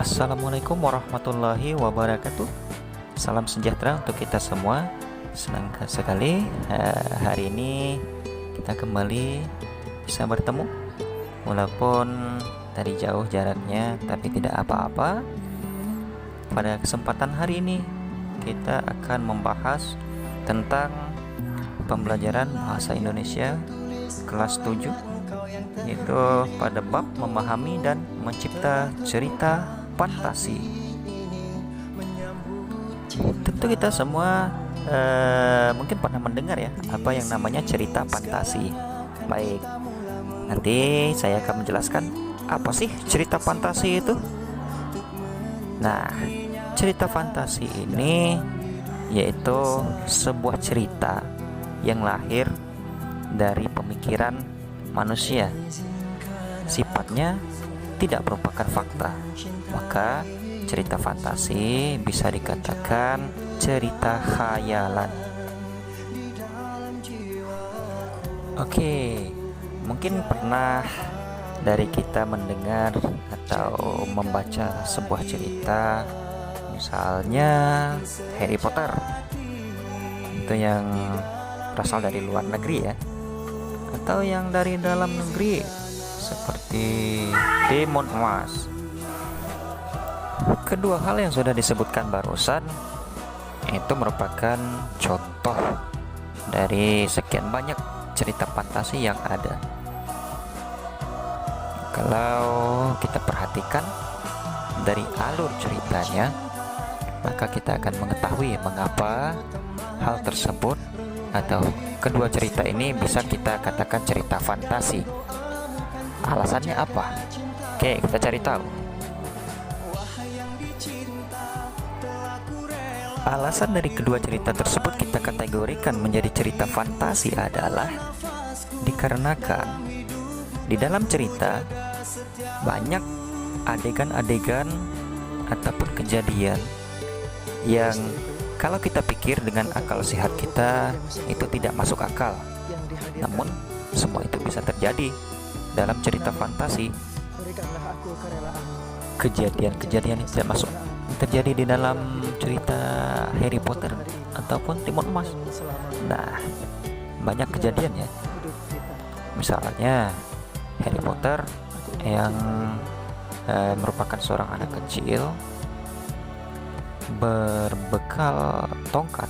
Assalamualaikum warahmatullahi wabarakatuh. Salam sejahtera untuk kita semua. Senang sekali hari ini kita kembali bisa bertemu, walaupun dari jauh jaraknya, tapi tidak apa-apa. Pada kesempatan hari ini kita akan membahas tentang pembelajaran bahasa Indonesia kelas 7, yaitu pada bab memahami dan mencipta cerita fantasi. Tentu kita semua mungkin pernah mendengar ya apa yang namanya cerita fantasi. Baik, nanti saya akan menjelaskan apa sih cerita fantasi itu. Nah, cerita fantasi ini yaitu sebuah cerita yang lahir dari pemikiran manusia. Sifatnya tidak merupakan fakta, maka cerita fantasi bisa dikatakan cerita khayalan. Oke, mungkin pernah dari kita mendengar atau membaca sebuah cerita, misalnya Harry Potter, itu yang berasal dari luar negeri ya, atau yang dari dalam negeri seperti Timun Emas. Kedua hal yang sudah disebutkan barusan itu merupakan contoh dari sekian banyak cerita fantasi yang ada. Kalau kita perhatikan dari alur ceritanya, maka kita akan mengetahui mengapa hal tersebut atau kedua cerita ini bisa kita katakan cerita fantasi. Alasannya apa? Oke, kita cari tahu. Alasan dari kedua cerita tersebut kita kategorikan menjadi cerita fantasi adalah dikarenakan di dalam cerita banyak adegan-adegan ataupun kejadian yang kalau kita pikir dengan akal sehat kita itu tidak masuk akal. Namun semua itu bisa terjadi dalam cerita fantasi. Kejadian-kejadian yang tidak masuk terjadi di dalam cerita Harry Potter ataupun Timun Emas. Nah, banyak kejadian ya. Misalnya Harry Potter yang merupakan seorang anak kecil berbekal tongkat,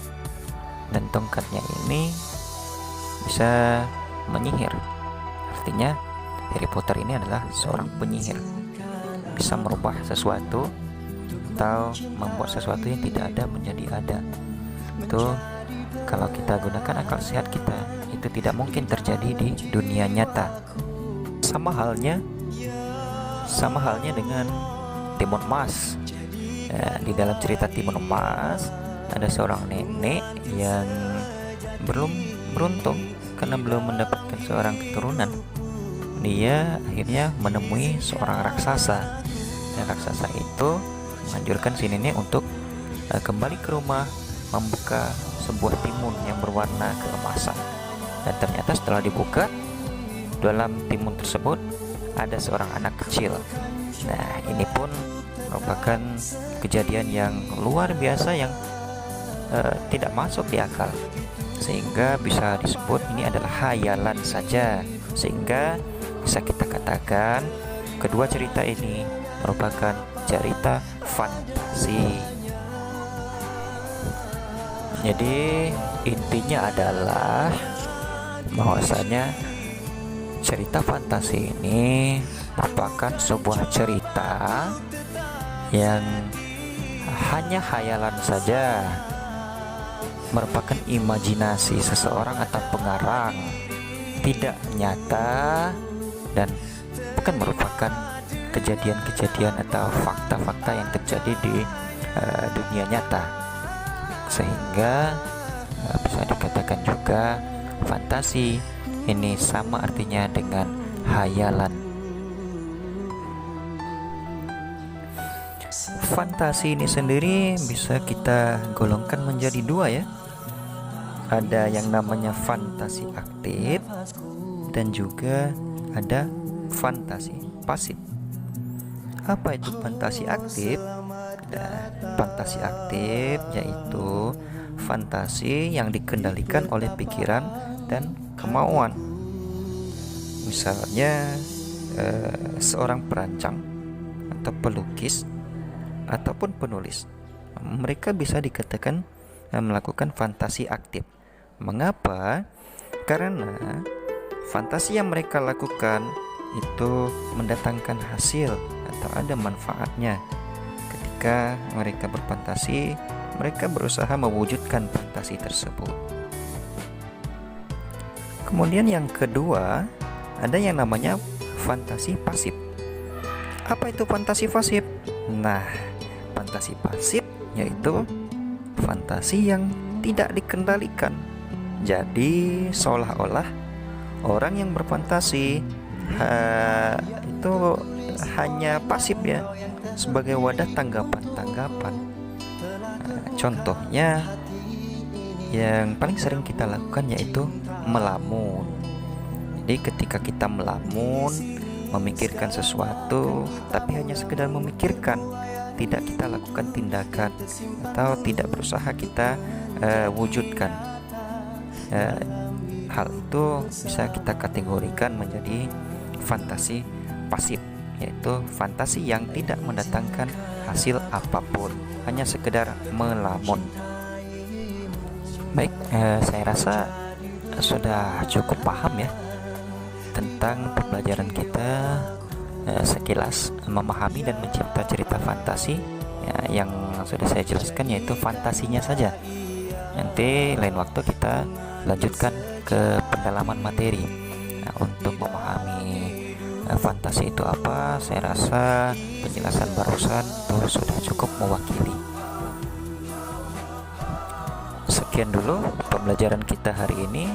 dan tongkatnya ini bisa menyihir. Artinya Harry Potter ini adalah seorang penyihir, bisa merubah sesuatu atau membuat sesuatu yang tidak ada menjadi ada. Itu kalau kita gunakan akal sehat kita, itu tidak mungkin terjadi di dunia nyata. Sama halnya dengan Timun Emas. Di dalam cerita Timun Emas ada seorang nenek yang belum beruntung karena belum mendapatkan seorang keturunan. Dia akhirnya menemui seorang raksasa, dan raksasa itu menganjurkan si nenek untuk kembali ke rumah, membuka sebuah timun yang berwarna keemasan. Dan ternyata setelah dibuka, dalam timun tersebut ada seorang anak kecil. Nah, ini pun merupakan kejadian yang luar biasa yang tidak masuk di akal, sehingga bisa disebut ini adalah khayalan saja. Sehingga bisa kita katakan kedua cerita ini merupakan cerita fantasi. Jadi intinya adalah bahwasanya cerita fantasi ini merupakan sebuah cerita yang hanya khayalan saja, merupakan imajinasi seseorang atau pengarang, tidak nyata, dan bukan merupakan kejadian-kejadian atau fakta-fakta yang terjadi di dunia nyata. Sehingga bisa dikatakan juga fantasi ini sama artinya dengan khayalan. Fantasi ini sendiri bisa kita golongkan menjadi dua ya. Ada yang namanya fantasi aktif dan juga ada fantasi pasif. Apa itu fantasi aktif? Nah, fantasi aktif yaitu fantasi yang dikendalikan oleh pikiran dan kemauan. Misalnya seorang perancang atau pelukis ataupun penulis, mereka bisa dikatakan melakukan fantasi aktif. Mengapa? Karena fantasi yang mereka lakukan itu mendatangkan hasil atau ada manfaatnya. Ketika mereka berfantasi, mereka berusaha mewujudkan fantasi tersebut. Kemudian yang kedua, ada yang namanya fantasi pasif. Apa itu fantasi pasif? Nah, fantasi pasif yaitu fantasi yang tidak dikendalikan. Jadi seolah-olah orang yang berfantasi itu hanya pasif ya, sebagai wadah tanggapan-tanggapan. Contohnya yang paling sering kita lakukan yaitu melamun. Jadi ketika kita melamun, memikirkan sesuatu tapi hanya sekedar memikirkan, tidak kita lakukan tindakan atau tidak berusaha kita wujudkan. Hal itu bisa kita kategorikan menjadi fantasi pasif, yaitu fantasi yang tidak mendatangkan hasil apapun, hanya sekedar melamun. Baik, saya rasa sudah cukup paham ya tentang pembelajaran kita, sekilas memahami dan mencipta cerita fantasi ya, yang sudah saya jelaskan yaitu fantasinya saja. Nanti lain waktu kita lanjutkan ke pendalaman materi. Nah, untuk memahami fantasi itu apa, saya rasa penjelasan barusan itu sudah cukup mewakili. Sekian dulu pembelajaran kita hari ini,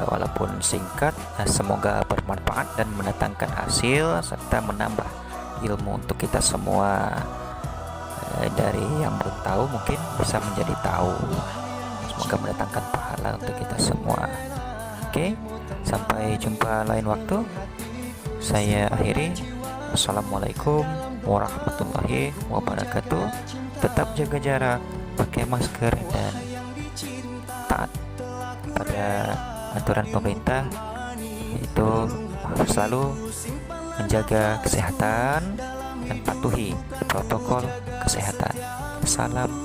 walaupun singkat, semoga bermanfaat dan mendatangkan hasil serta menambah ilmu untuk kita semua. Dari yang belum tahu mungkin bisa menjadi tahu. Semoga mendatangkan pahala untuk kita semua. Oke, sampai jumpa lain waktu. Saya akhiri. Assalamualaikum warahmatullahi wabarakatuh. Tetap jaga jarak, pakai masker, dan taat pada aturan pemerintah, yaitu selalu menjaga kesehatan dan patuhi protokol kesehatan. Salam